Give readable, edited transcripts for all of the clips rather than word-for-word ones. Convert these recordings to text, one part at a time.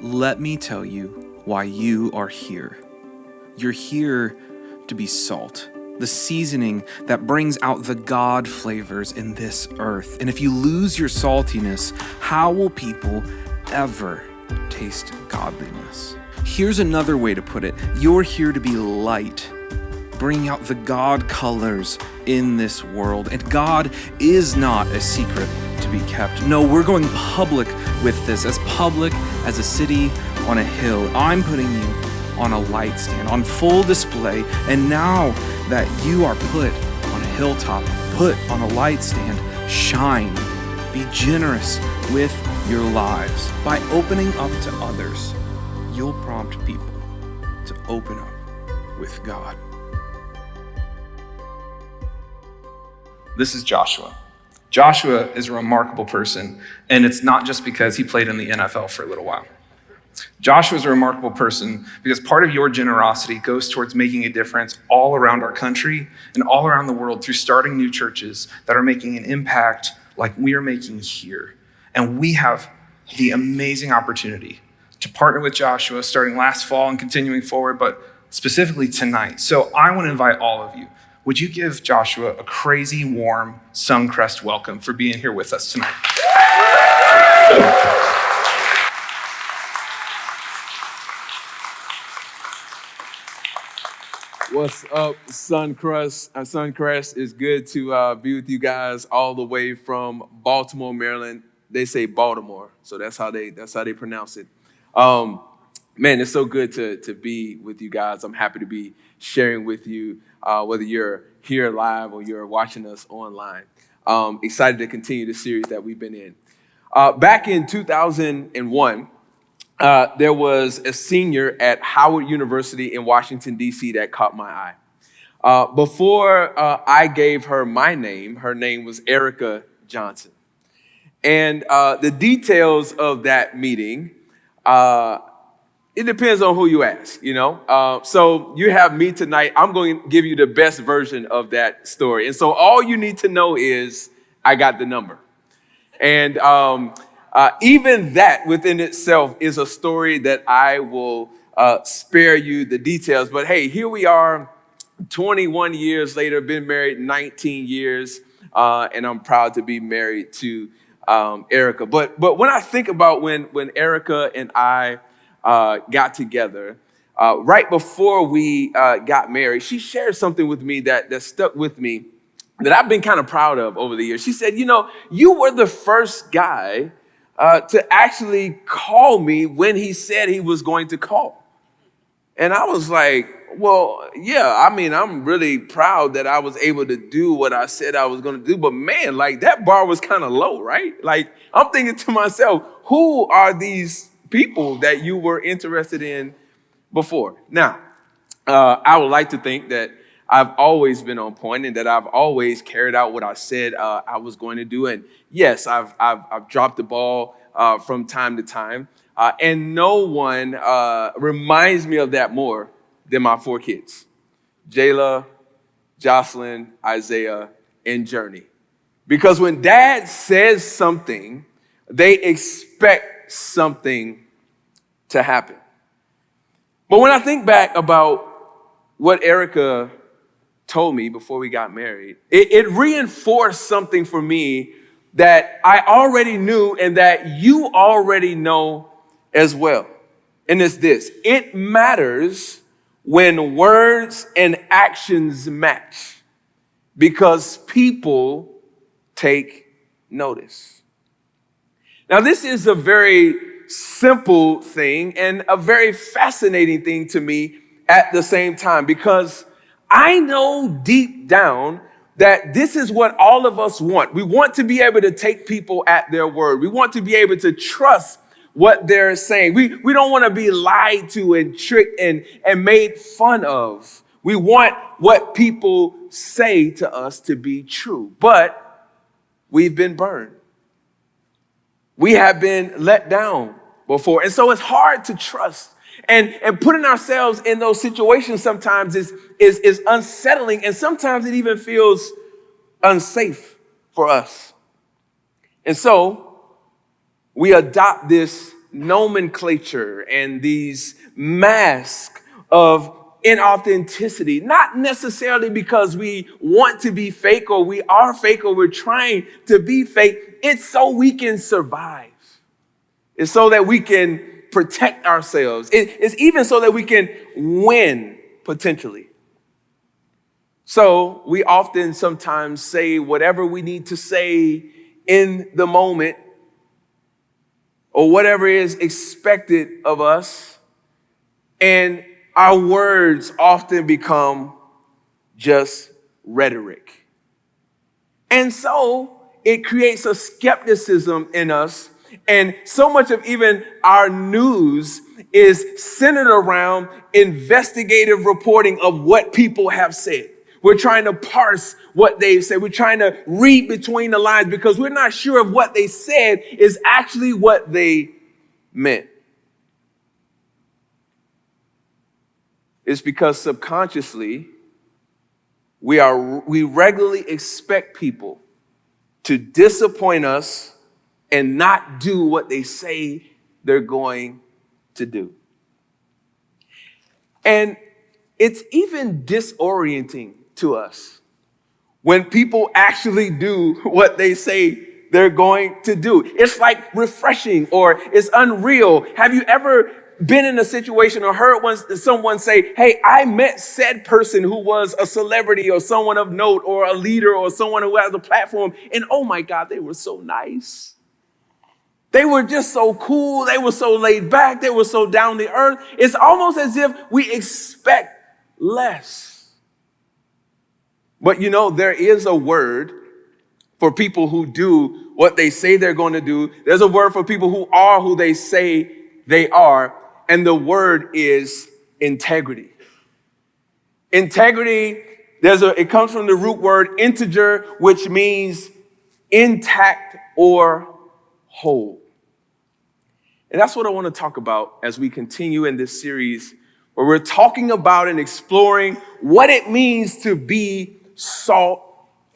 let me tell you why you are here. You're here to be salt, the seasoning that brings out the God flavors in this earth. And if you lose your saltiness, how will people ever taste godliness? Here's another way to put it. You're here to be light, bringing out the God colors in this world. And God is not a secret to be kept. No, we're going public with this, as public as a city on a hill. I'm putting you on a light stand, on full display. And now that you are put on a hilltop, put on a light stand, shine. Be generous with your lives. By opening up to others, you'll prompt people to open up with God. This is Joshua. Joshua is a remarkable person, and it's not just because he played in the NFL for a little while. Joshua is a remarkable person because part of your generosity goes towards making a difference all around our country and all around the world through starting new churches that are making an impact like we are making here. And we have the amazing opportunity to partner with Joshua starting last fall and continuing forward, but specifically tonight. So I want to invite all of you. Would you give Joshua a crazy, warm Suncrest welcome for being here with us tonight? What's up, Suncrest? Suncrest, it's good to be with you guys all the way from Baltimore, Maryland. They say Baltimore, so that's how they pronounce it. Man, it's so good to be with you guys. I'm happy to be sharing with you, whether you're here live or you're watching us online. Excited to continue the series that we've been in. Back in 2001, there was a senior at Howard University in Washington, D.C. that caught my eye. Before I gave her my name, her name was Erica Johnson. And the details of that meeting, it depends on who you ask, you know. So you have me tonight. I'm going to give you the best version of that story. And so all you need to know is I got the number. And even that within itself is a story that I will spare you the details. But hey, here we are 21 years later, been married 19 years, and I'm proud to be married to Erica. But when I think about when Erica and I got together, right before we got married, she shared something with me that stuck with me that I've been kind of proud of over the years. She said, you know, you were the first guy to actually call me when he said he was going to call. And I was like, well, yeah, I mean, I'm really proud that I was able to do what I said I was going to do. But man, like that bar was kind of low, right? Like I'm thinking to myself, who are these people that you were interested in before? Now, I would like to think that I've always been on point and that I've always carried out what I said I was going to do. And yes, I've dropped the ball from time to time. And no one reminds me of that more than my 4 kids, Jayla, Jocelyn, Isaiah, and Journey. Because when dad says something, they expect something to happen. But when I think back about what Erica told me before we got married, it reinforced something for me that I already knew and that you already know as well. And it's this: it matters when words and actions match because people take notice. Now, this is a very simple thing and a very fascinating thing to me at the same time, because I know deep down that this is what all of us want. We want to be able to take people at their word. We want to be able to trust what they're saying. We don't want to be lied to and tricked and made fun of. We want what people say to us to be true. But we've been burned. We have been let down before. And so it's hard to trust. And putting ourselves in those situations sometimes is unsettling, and sometimes it even feels unsafe for us. And so we adopt this nomenclature and these masks of inauthenticity, not necessarily because we want to be fake or we are fake or we're trying to be fake. It's so we can survive. It's so that we can protect ourselves. It's even so that we can win potentially. So we often sometimes say whatever we need to say in the moment or whatever is expected of us. And our words often become just rhetoric. And so it creates a skepticism in us. And so much of even our news is centered around investigative reporting of what people have said. We're trying to parse what they've said. We're trying to read between the lines because we're not sure if what they said is actually what they meant. It's because subconsciously we regularly expect people to disappoint us and not do what they say they're going to do. And it's even disorienting to us when people actually do what they say they're going to do. It's like refreshing or it's unreal. Have you ever been in a situation or heard someone say, hey, I met said person who was a celebrity or someone of note or a leader or someone who has a platform, and oh my God, they were so nice. They were just so cool. They were so laid back. They were so down to earth. It's almost as if we expect less. But you know, there is a word for people who do what they say they're going to do. There's a word for people who are who they say they are. And the word is integrity. Integrity, it comes from the root word integer, which means intact or whole. And that's what I want to talk about as we continue in this series where we're talking about and exploring what it means to be salt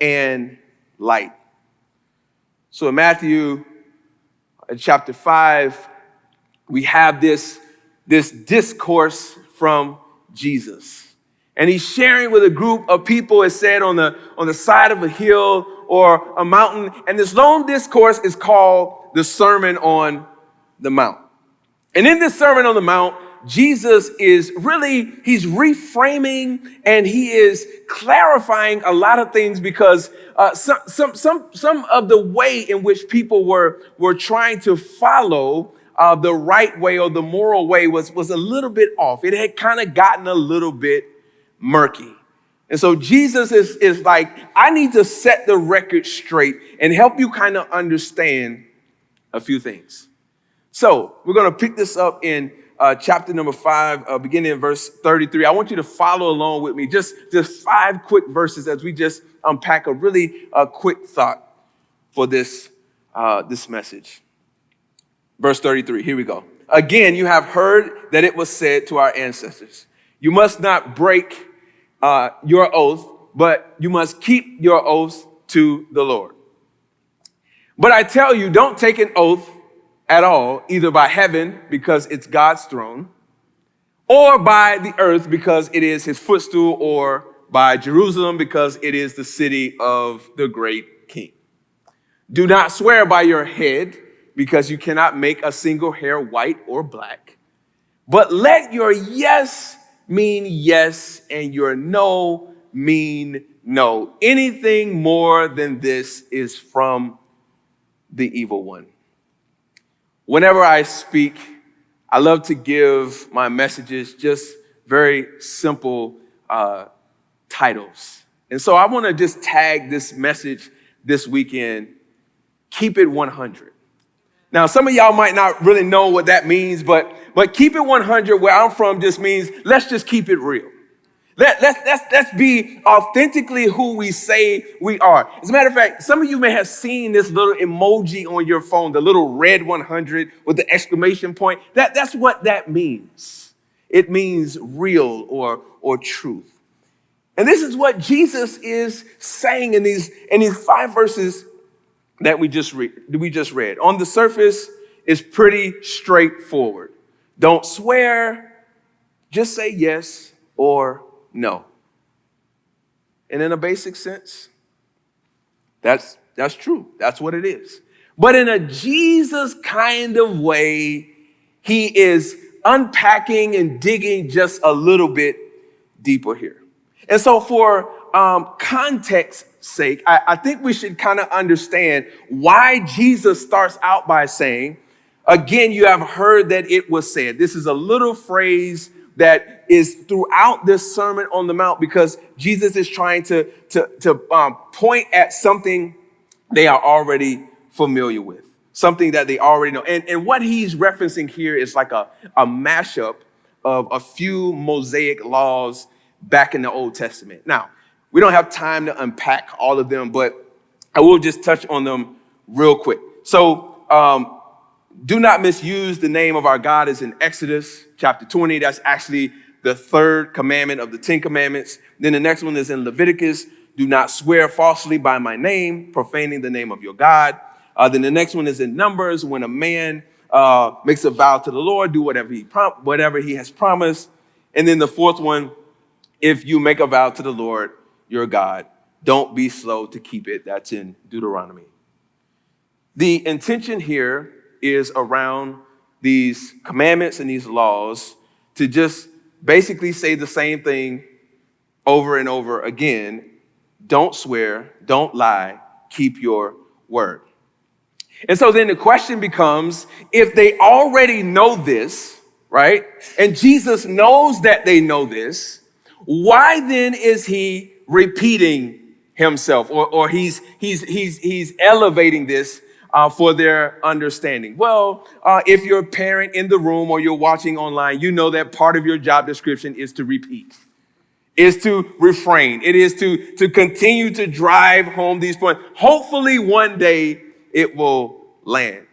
and light. So in Matthew chapter 5, we have this discourse from Jesus. And he's sharing with a group of people, it said, on the side of a hill or a mountain. And this long discourse is called the Sermon on the Mount. And in this Sermon on the Mount, Jesus he's reframing and he is clarifying a lot of things because some of the way in which people were trying to follow the right way or the moral way was a little bit off. It had kind of gotten a little bit murky. And so Jesus is like, I need to set the record straight and help you kind of understand a few things. So we're going to pick this up in chapter number 5, beginning in verse 33. I want you to follow along with me. Just 5 quick verses as we just unpack a really quick thought for this message. Verse 33, here we go. Again, you have heard that it was said to our ancestors, you must not break your oath, but you must keep your oaths to the Lord. But I tell you, don't take an oath at all, either by heaven, because it's God's throne, or by the earth, because it is his footstool, or by Jerusalem, because it is the city of the great king. Do not swear by your head, because you cannot make a single hair white or black. But let your yes mean yes, and your no mean no. Anything more than this is from the evil one. Whenever I speak, I love to give my messages just very simple titles. And so I want to just tag this message this weekend, Keep It 100. Now, some of y'all might not really know what that means, but Keep It 100 where I'm from just means let's just keep it real. Let's be authentically who we say we are. As a matter of fact, some of you may have seen this little emoji on your phone, the little red 100 with the exclamation point. That's what that means. It means real or truth. And this is what Jesus is saying in these 5 verses that we just read. On the surface, is pretty straightforward. Don't swear, just say yes or no. And in a basic sense, that's true. That's what it is. But in a Jesus kind of way, he is unpacking and digging just a little bit deeper here. And so for context's sake, I think we should kind of understand why Jesus starts out by saying, again, you have heard that it was said. This is a little phrase that is throughout this Sermon on the Mount because Jesus is trying to point at something they are already familiar with, something that they already know. And what he's referencing here is like a mashup of a few Mosaic laws back in the Old Testament. Now, we don't have time to unpack all of them, but I will just touch on them real quick. So, do not misuse the name of our God is in Exodus chapter 20. That's actually the third commandment of the 10 commandments. Then the next one is in Leviticus. Do not swear falsely by my name, profaning the name of your God. Then the next one is in Numbers. When a man makes a vow to the Lord, do whatever he has promised. And then the fourth one, if you make a vow to the Lord, your God, don't be slow to keep it. That's in Deuteronomy. The intention here is around these commandments and these laws to just basically say the same thing over and over again. Don't swear, don't lie, keep your word. And so then the question becomes, if they already know this, right? And Jesus knows that they know this, why then is he repeating himself or he's elevating this for their understanding? Well, if you're a parent in the room or you're watching online, you know that part of your job description is to repeat, is to refrain. It is to continue to drive home these points. Hopefully one day it will land.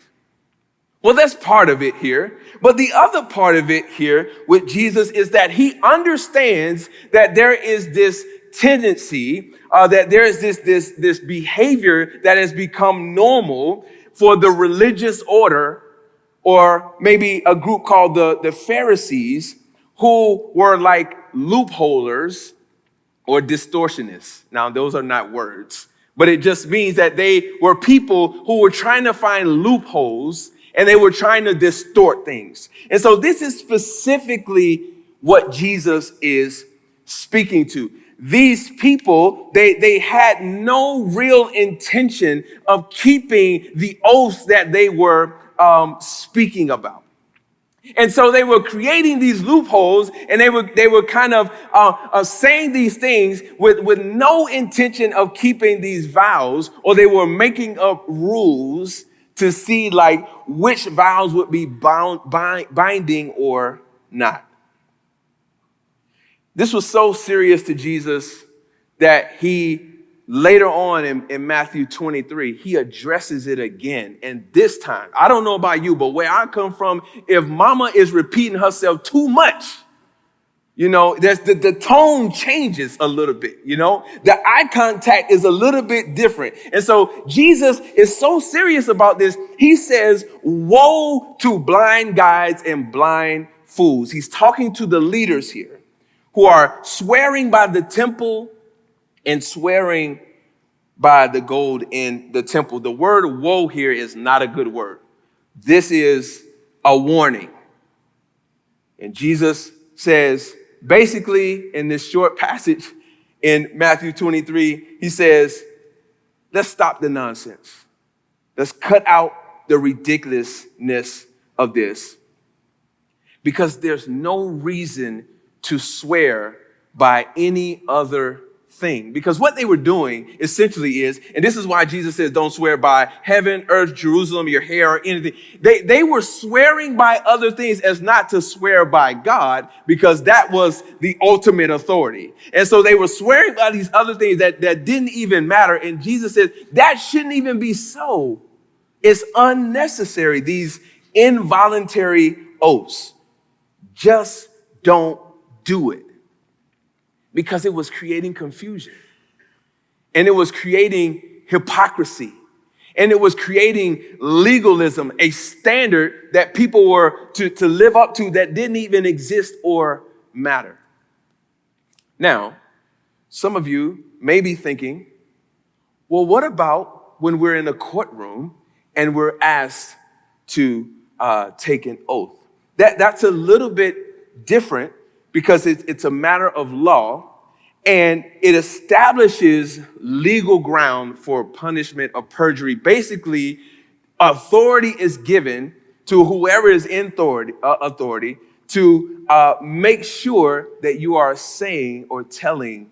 Well, that's part of it here. But the other part of it here with Jesus is that he understands that there is this tendency, that there is this behavior that has become normal for the religious order, or maybe a group called the Pharisees, who were like loopholers or distortionists. Now, those are not words, but it just means that they were people who were trying to find loopholes and they were trying to distort things. And so this is specifically what Jesus is speaking to. These people, they had no real intention of keeping the oaths that they were speaking about. And so they were creating these loopholes, and they were kind of saying these things with no intention of keeping these vows, or they were making up rules to see like which vows would be binding or not. This was so serious to Jesus that he later on in Matthew 23, he addresses it again. And this time, I don't know about you, but where I come from, if mama is repeating herself too much, you know, the tone changes a little bit, you know, the eye contact is a little bit different. And so Jesus is so serious about this. He says, woe to blind guides and blind fools. He's talking to the leaders here who are swearing by the temple and swearing by the gold in the temple. The word woe here is not a good word. This is a warning. And Jesus says, basically in this short passage in Matthew 23, he says, let's stop the nonsense. Let's cut out the ridiculousness of this, because there's no reason to swear by any other thing. Because what they were doing essentially is, and this is why Jesus says don't swear by heaven, earth, Jerusalem, your hair, or anything. They were swearing by other things as not to swear by God, because that was the ultimate authority. And so they were swearing by these other things that didn't even matter. And Jesus says that shouldn't even be so. It's unnecessary, these involuntary oaths. Just don't do it. Because it was creating confusion, and it was creating hypocrisy, And it was creating legalism, a standard that people were to live up to that didn't even exist or matter. Now, some of you may be thinking, well, what about when we're in a courtroom and we're asked to take an oath? That's a little bit different because it's a matter of law, and it establishes legal ground for punishment of perjury. Basically, authority is given to whoever is in authority to make sure that you are saying or telling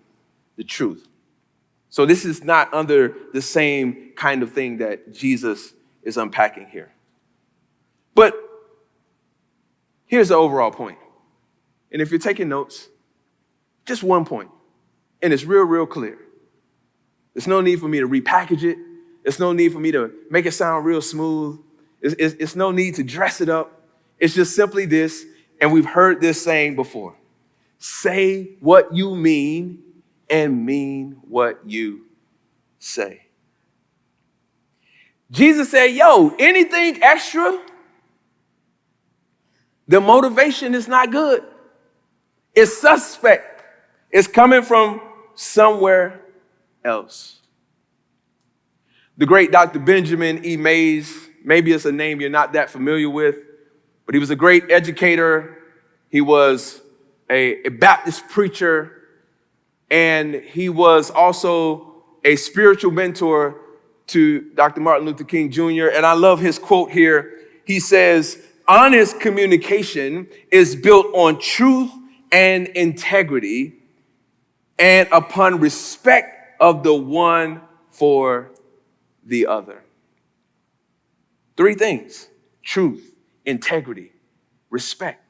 the truth. So this is not under the same kind of thing that Jesus is unpacking here. But here's the overall point. And if you're taking notes, just one point. And it's real clear. There's no need for me to repackage it. There's no need for me to make it sound real smooth. It's no need to dress it up. It's just simply this, and we've heard this saying before. Say what you mean and mean what you say. Jesus said, anything extra, the motivation is not good. It's suspect. It's coming from somewhere else. The great Dr. Benjamin E. Mays, maybe it's a name you're not that familiar with, but he was a great educator. He was a Baptist preacher, and he was also a spiritual mentor to Dr. Martin Luther King Jr. And I love his quote here. He says, honest communication is built on truth and integrity and upon respect of the one for the other. Three things: truth, integrity, respect.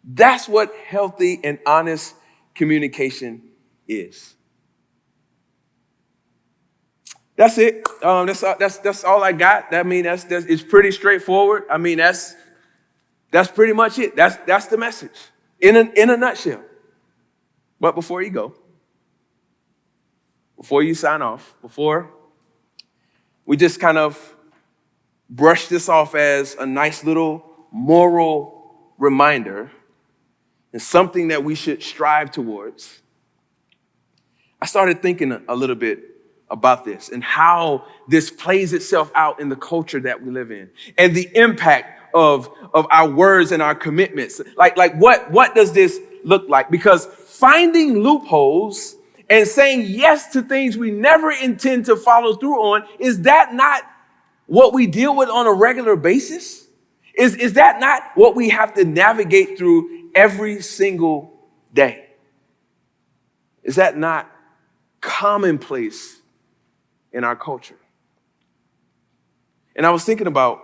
That's what healthy and honest communication is. That's it. That's all I got. I mean, that's it's pretty straightforward. I mean, that's pretty much it. That's the message in a nutshell. But before you go, before you sign off, before we just kind of brush this off as a nice little moral reminder and something that we should strive towards, I started thinking a little bit about this and how this plays itself out in the culture that we live in and the impact of our words and our commitments. Like what does this look like? Because finding loopholes and saying yes to things we never intend to follow through on, is that not what we deal with on a regular basis? Is that not what we have to navigate through every single day? Is that not commonplace in our culture? And I was thinking about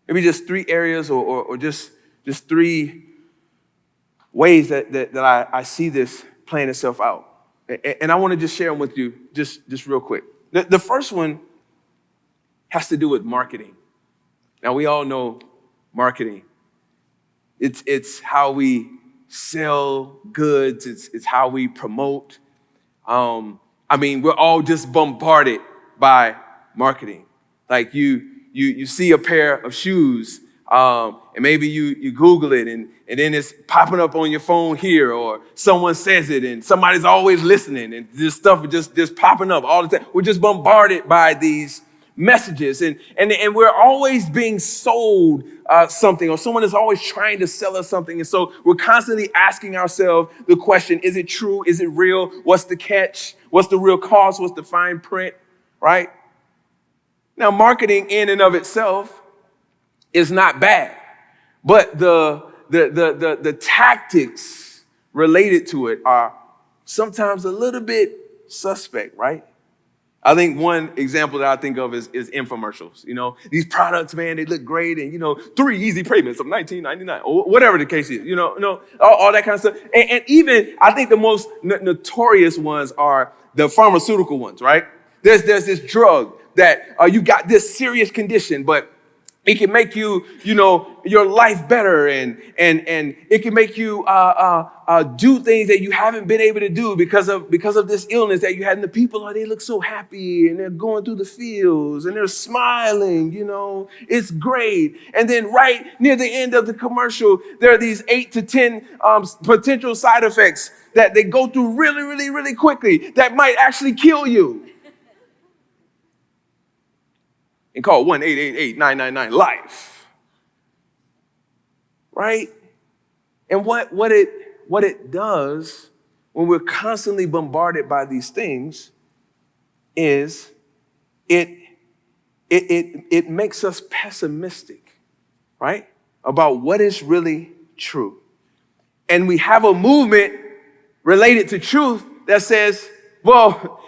maybe just three areas or just three ways that I see this playing itself out. And I want to just share them with you just real quick. The first one has to do with marketing. Now, we all know marketing. It's how we sell goods. It's how we promote. I mean, we're all just bombarded by marketing. Like you see a pair of shoes, and maybe you Google it, and then it's popping up on your phone here, or someone says it, and somebody's always listening, and this stuff is just popping up all the time. We're just bombarded by these messages, and we're always being sold something, or someone is always trying to sell us something. And so we're constantly asking ourselves the question, is it true? Is it real? What's the catch? What's the real cost? What's the fine print, right? Now, marketing in and of itself is not bad, but the tactics related to it are sometimes a little bit suspect, right? I think one example that I think of is infomercials. You know, these products, man, they look great, and 3 easy payments of $19.99 or whatever the case is. All that kind of stuff. And even I think the most notorious ones are the pharmaceutical ones, right? There's this drug that you got this serious condition, but It can make you, your life better, and it can make you do things that you haven't been able to do because of this illness that you had. And the people, they look so happy, and they're going through the fields, and they're smiling. It's great. And then right near the end of the commercial, there are these 8 to 10 potential side effects that they go through really, really, really quickly that might actually kill you. And call 1-888-999-LIFE. Right? And what it does when we're constantly bombarded by these things is it makes us pessimistic, right? About what is really true. And we have a movement related to truth that says, well,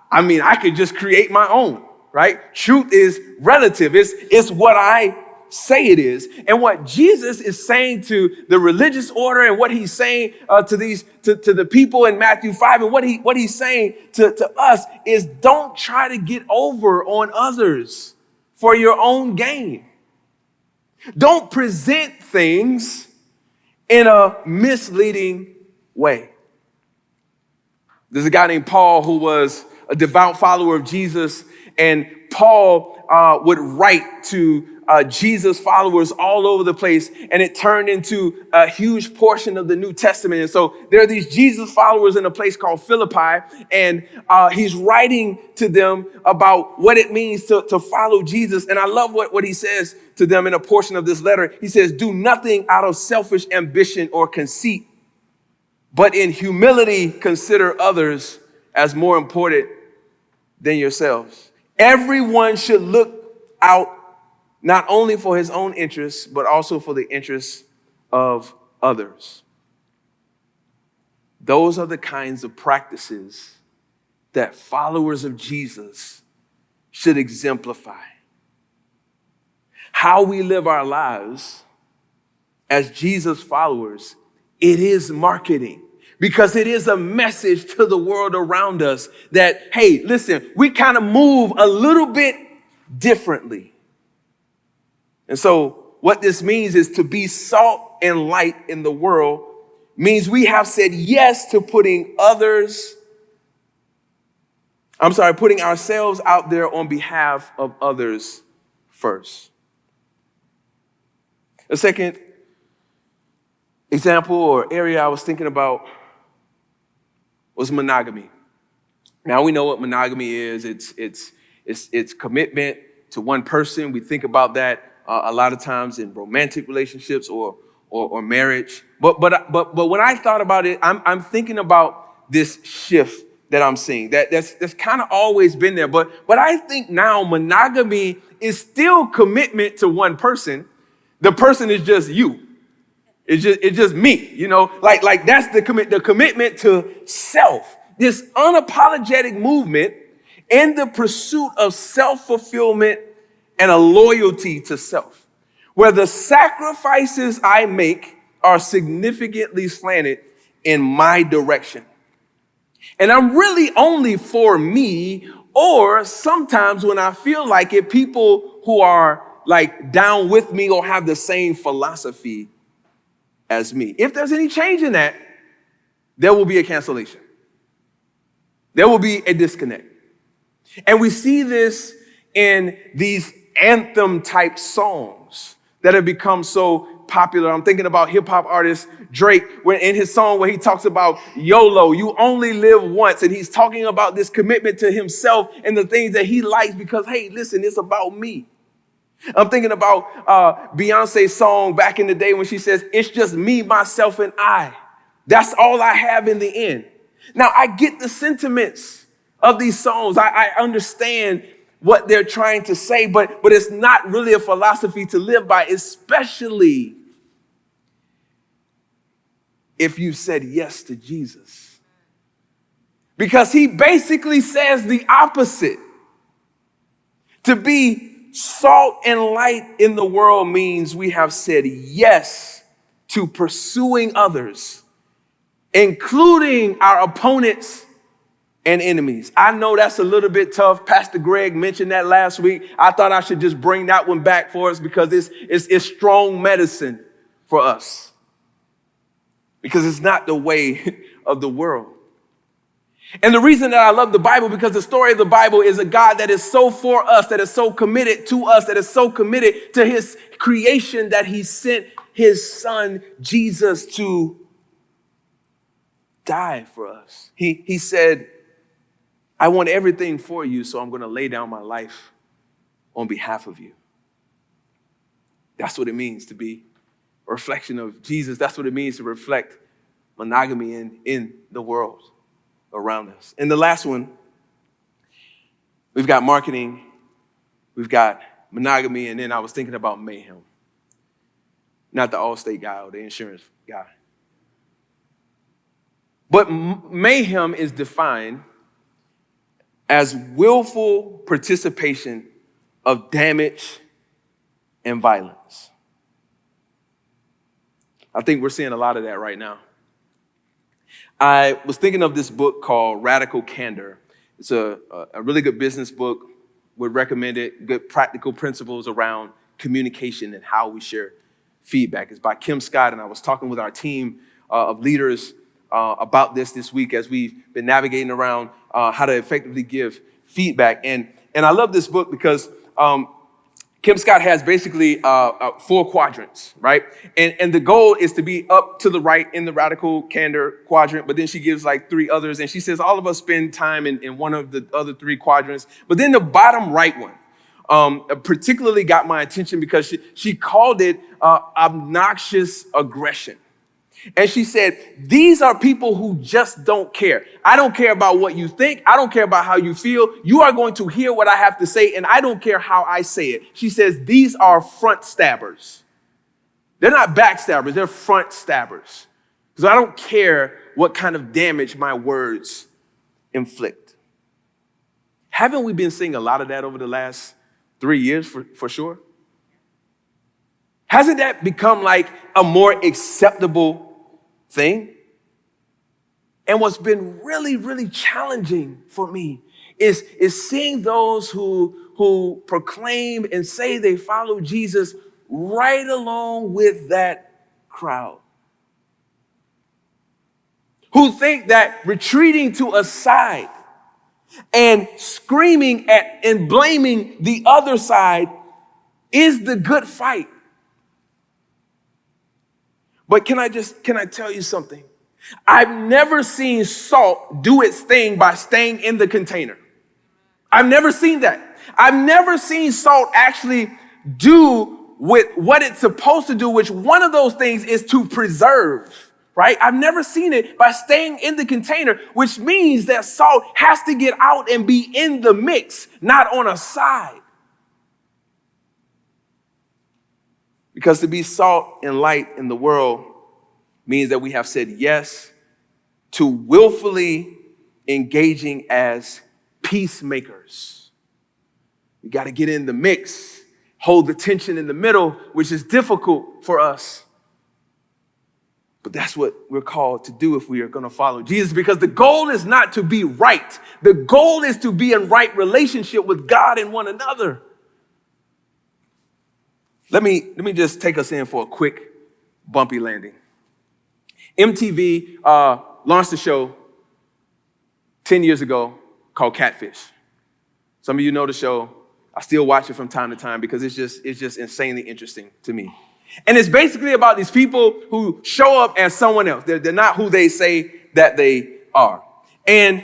I could just create my own. Right? Truth is relative. It's what I say it is. And what Jesus is saying to the religious order, and what he's saying to the people in Matthew 5, and what he's saying to us is, don't try to get over on others for your own gain. Don't present things in a misleading way. There's a guy named Paul who was a devout follower of Jesus. And Paul would write to Jesus followers all over the place, and it turned into a huge portion of the New Testament. And so there are these Jesus followers in a place called Philippi, and he's writing to them about what it means to follow Jesus. And I love what he says to them in a portion of this letter. He says, do nothing out of selfish ambition or conceit, but in humility consider others as more important than yourselves. Everyone should look out not only for his own interests, but also for the interests of others. Those are the kinds of practices that followers of Jesus should exemplify. How we live our lives as Jesus followers, it is marketing. Because it is a message to the world around us that, hey, listen, we kind of move a little bit differently. And so what this means is to be salt and light in the world means we have said yes to putting ourselves out there on behalf of others first. The second example or area I was thinking about was monogamy. Now we know what monogamy is. It's commitment to one person. We think about that a lot of times in romantic relationships or marriage. But when I thought about it, I'm thinking about this shift that I'm seeing. That's kind of always been there. But I think now monogamy is still commitment to one person. The person is just you. It's just me, like that's the commitment to self, this unapologetic movement in the pursuit of self-fulfillment and a loyalty to self, where the sacrifices I make are significantly slanted in my direction. And I'm really only for me, or sometimes when I feel like it, people who are like down with me or have the same philosophy as me. If there's any change in that, there will be a cancellation. There will be a disconnect. And we see this in these anthem type songs that have become so popular. I'm thinking about hip hop artist Drake, when in his song where he talks about YOLO, you only live once. And he's talking about this commitment to himself and the things that he likes because, hey, listen, it's about me. I'm thinking about Beyonce's song back in the day when she says, it's just me, myself, and I. That's all I have in the end. Now, I get the sentiments of these songs. I understand what they're trying to say, but it's not really a philosophy to live by, especially if you said yes to Jesus. Because he basically says the opposite. To be salt and light in the world means we have said yes to pursuing others, including our opponents and enemies. I know that's a little bit tough. Pastor Greg mentioned that last week. I thought I should just bring that one back for us because it's strong medicine for us. Because it's not the way of the world. And the reason that I love the Bible, because the story of the Bible is a God that is so for us, that is so committed to us, that is so committed to his creation that he sent his son, Jesus, to die for us. He said, I want everything for you, so I'm going to lay down my life on behalf of you. That's what it means to be a reflection of Jesus. That's what it means to reflect monogamy in the world around us. And the last one, we've got marketing, we've got monogamy, and then I was thinking about mayhem. Not the Allstate guy or the insurance guy. But mayhem is defined as willful participation of damage and violence. I think we're seeing a lot of that right now. I was thinking of this book called Radical Candor. It's a really good business book. Would recommend it. Good practical principles around communication and how we share feedback. It's by Kim Scott, and I was talking with our team of leaders about this week as we've been navigating around how to effectively give feedback. And I love this book because Kim Scott has basically 4 quadrants, right? And the goal is to be up to the right in the radical candor quadrant, but then she gives like 3 others, and she says all of us spend time in one of the other 3 quadrants. But then the bottom right one particularly got my attention because she called it obnoxious aggression. And she said, these are people who just don't care. I don't care about what you think. I don't care about how you feel. You are going to hear what I have to say, and I don't care how I say it. She says, these are front stabbers. They're not backstabbers. They're front stabbers. Because I don't care what kind of damage my words inflict. Haven't we been seeing a lot of that over the last 3 years for sure? Hasn't that become like a more acceptable thing? And what's been really, really challenging for me is seeing those who proclaim and say they follow Jesus right along with that crowd. Who think that retreating to a side and screaming at and blaming the other side is the good fight. But can I tell you something? I've never seen salt do its thing by staying in the container. I've never seen that. I've never seen salt actually do with what it's supposed to do, which one of those things is to preserve, right? I've never seen it by staying in the container, which means that salt has to get out and be in the mix, not on a side. Because to be salt and light in the world means that we have said yes to willfully engaging as peacemakers. We got to get in the mix, hold the tension in the middle, which is difficult for us. But that's what we're called to do if we are going to follow Jesus, because the goal is not to be right. The goal is to be in right relationship with God and one another. Let me just take us in for a quick bumpy landing. MTV launched a show 10 years ago called Catfish. Some of you know the show. I still watch it from time to time because it's just insanely interesting to me. And it's basically about these people who show up as someone else. They're not who they say that they are. And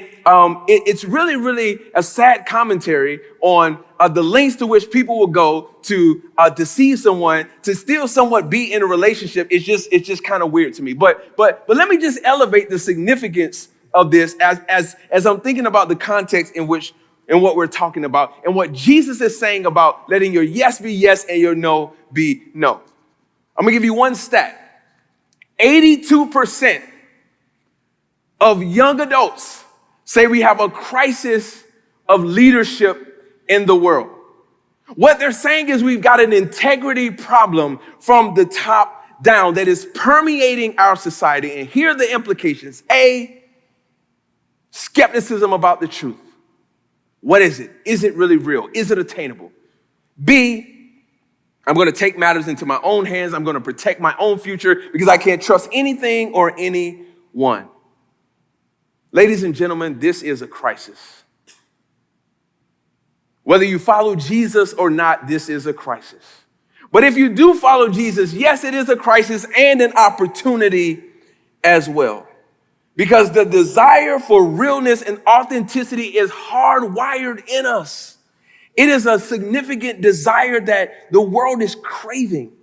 it's really, really a sad commentary on the lengths to which people will go to deceive someone, to still somewhat be in a relationship. It's just kind of weird to me. But let me just elevate the significance of this as I'm thinking about the context in what we're talking about and what Jesus is saying about letting your yes be yes and your no be no. I'm gonna give you one stat. 82% of young adults say we have a crisis of leadership in the world. What they're saying is we've got an integrity problem from the top down that is permeating our society. And here are the implications. A, skepticism about the truth. What is it? Is it really real? Is it attainable? B, I'm going to take matters into my own hands. I'm going to protect my own future because I can't trust anything or anyone. Ladies and gentlemen, this is a crisis. Whether you follow Jesus or not, this is a crisis. But if you do follow Jesus, yes, it is a crisis and an opportunity as well. Because the desire for realness and authenticity is hardwired in us. It is a significant desire that the world is craving.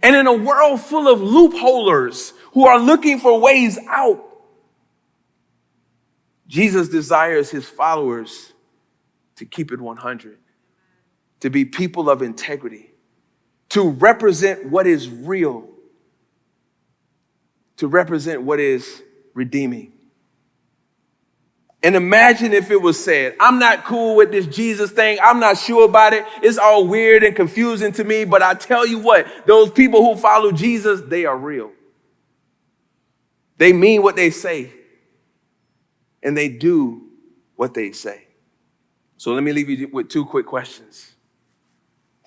And in a world full of loopholers who are looking for ways out, Jesus desires his followers to keep it 100, to be people of integrity, to represent what is real, to represent what is redeeming. And imagine if it was said, I'm not cool with this Jesus thing. I'm not sure about it. It's all weird and confusing to me. But I tell you what, those people who follow Jesus, they are real. They mean what they say. And they do what they say. So let me leave you with 2 quick questions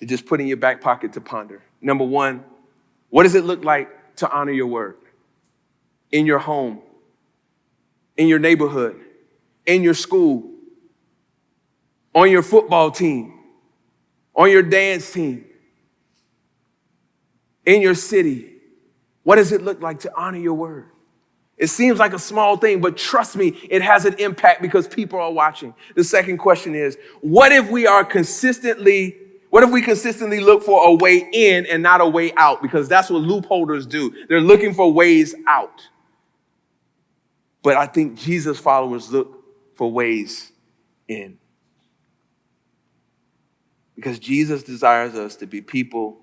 to just put in your back pocket to ponder. Number 1, what does it look like to honor your word? In your home, in your neighborhood, in your school, on your football team, on your dance team, in your city. What does it look like to honor your word? It seems like a small thing, but trust me, it has an impact because people are watching. The second question is, what if we consistently look for a way in and not a way out? Because that's what loopholders do. They're looking for ways out. But I think Jesus followers look for ways in. Because Jesus desires us to be people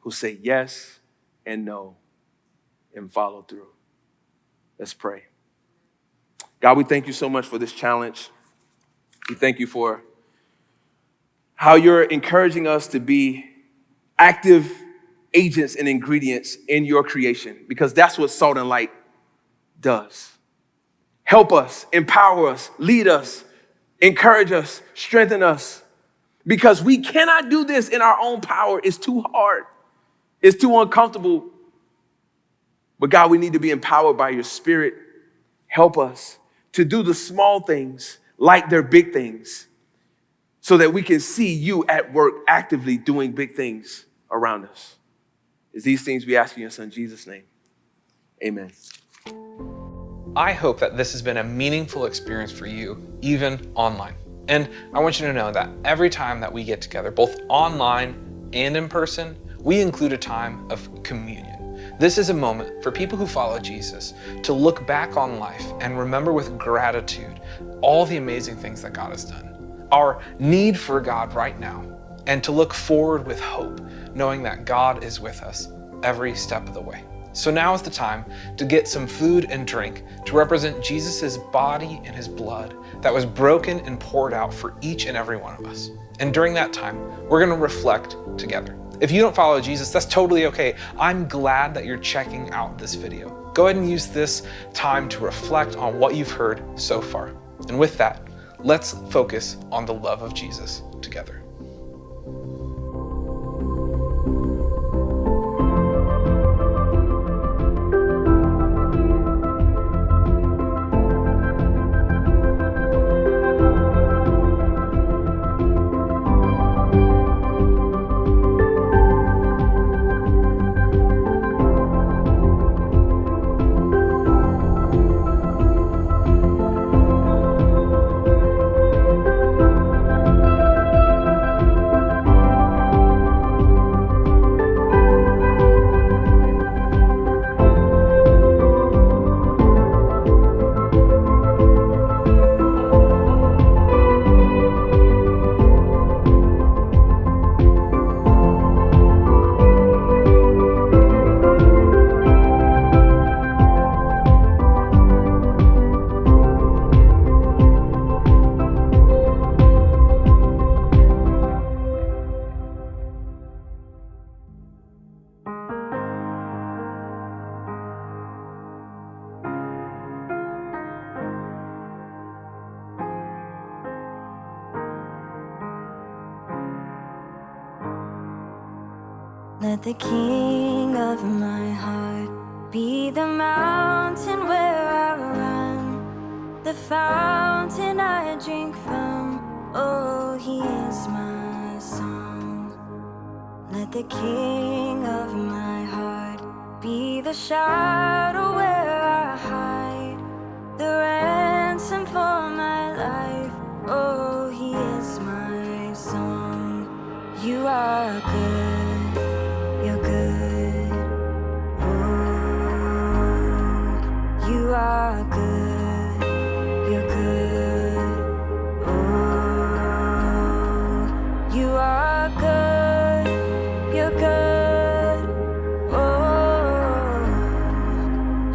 who say yes and no and follow through. Let's pray. God, we thank you so much for this challenge. We thank you for how you're encouraging us to be active agents and ingredients in your creation, because that's what salt and light does. Help us, empower us, lead us, encourage us, strengthen us, because we cannot do this in our own power. It's too hard. It's too uncomfortable. But God, we need to be empowered by your Spirit. Help us to do the small things like they're big things so that we can see you at work actively doing big things around us. It's these things we ask in your son Jesus' name. Amen. I hope that this has been a meaningful experience for you, even online. And I want you to know that every time that we get together, both online and in person, we include a time of communion. This is a moment for people who follow Jesus to look back on life and remember with gratitude all the amazing things that God has done, our need for God right now, and to look forward with hope, knowing that God is with us every step of the way. So now is the time to get some food and drink to represent Jesus' body and his blood that was broken and poured out for each and every one of us. And during that time, we're going to reflect together. If you don't follow Jesus, that's totally okay. I'm glad that you're checking out this video. Go ahead and use this time to reflect on what you've heard so far. And with that, let's focus on the love of Jesus together. Let the king of my heart be the mountain where I run, the fountain I drink from. Oh, he is my song. Let the king of my heart be the shadow where I hide, the ransom for my life. Oh, he is my song. You are good, you're good. Oh, you are good, you're good. Oh, you are good, you're good. Oh,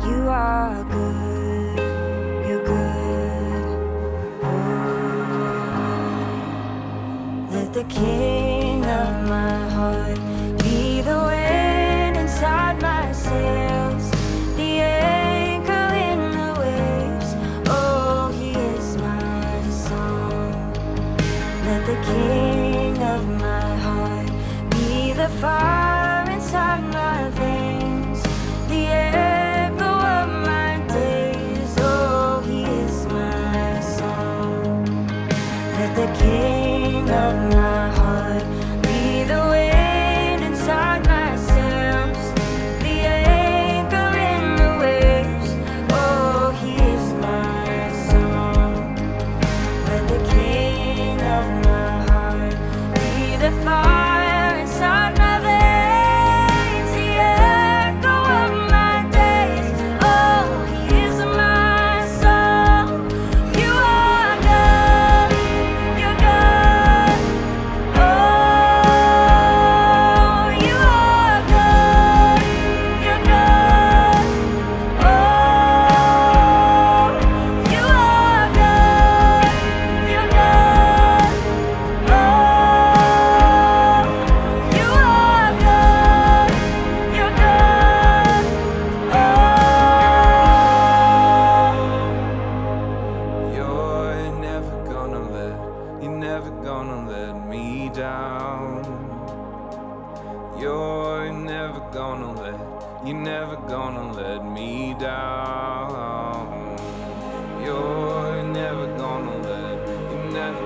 you are good, you're good. Oh, let the king of my heart be the wind inside my sails, the anchor in the waves. Oh, he is my song. Let the king of my heart be the fire inside my veins, the echo of my days. Oh, he is my song. Let the king of my heart be the wind inside my sails, the anchor in the waves. Oh, he is my song. Let the king of my heart be the fire inside my veins, the echo of my days. Oh, he is my song. You are good, you're good. Oh, you are good, you're good. Oh, you are good, you're good. Oh, you are good, you're good. Oh, you're never gonna let me down. You're never gonna let me down. You're never gonna let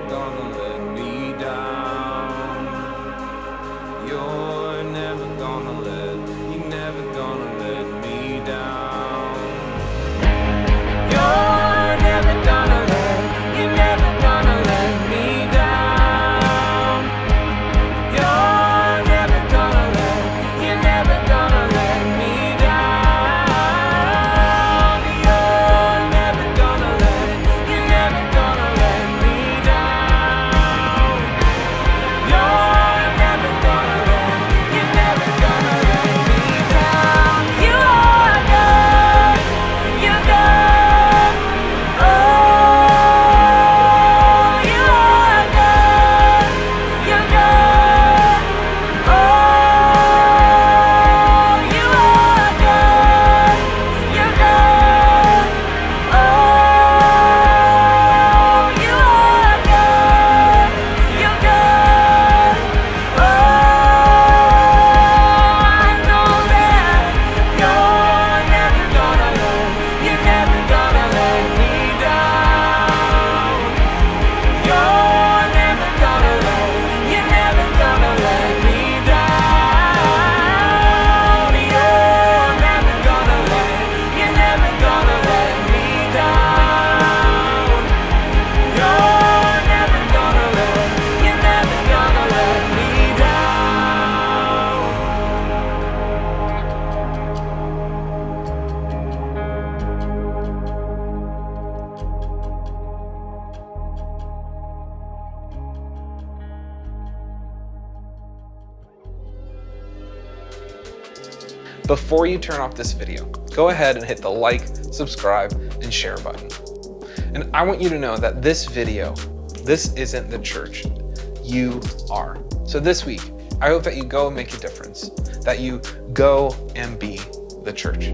me down. You're never gonna let me down. You're never gonna let me down. You're never gonna let me down. You're never gonna let me down. You're never gonna let me down. you are good, you're good. Oh, you are good, you're good. Oh, you are good, you're good. Oh, you are good, you're good. Oh, I know that you're never gonna let me down. You're never gonna let me down. You're never gonna let me down. You're never gonna let me Before you turn off this video, go ahead and hit the like, subscribe, and share button. And I want you to know that this video, this isn't the church. You are. So this week, I hope that you go and make a difference, that you go and be the church.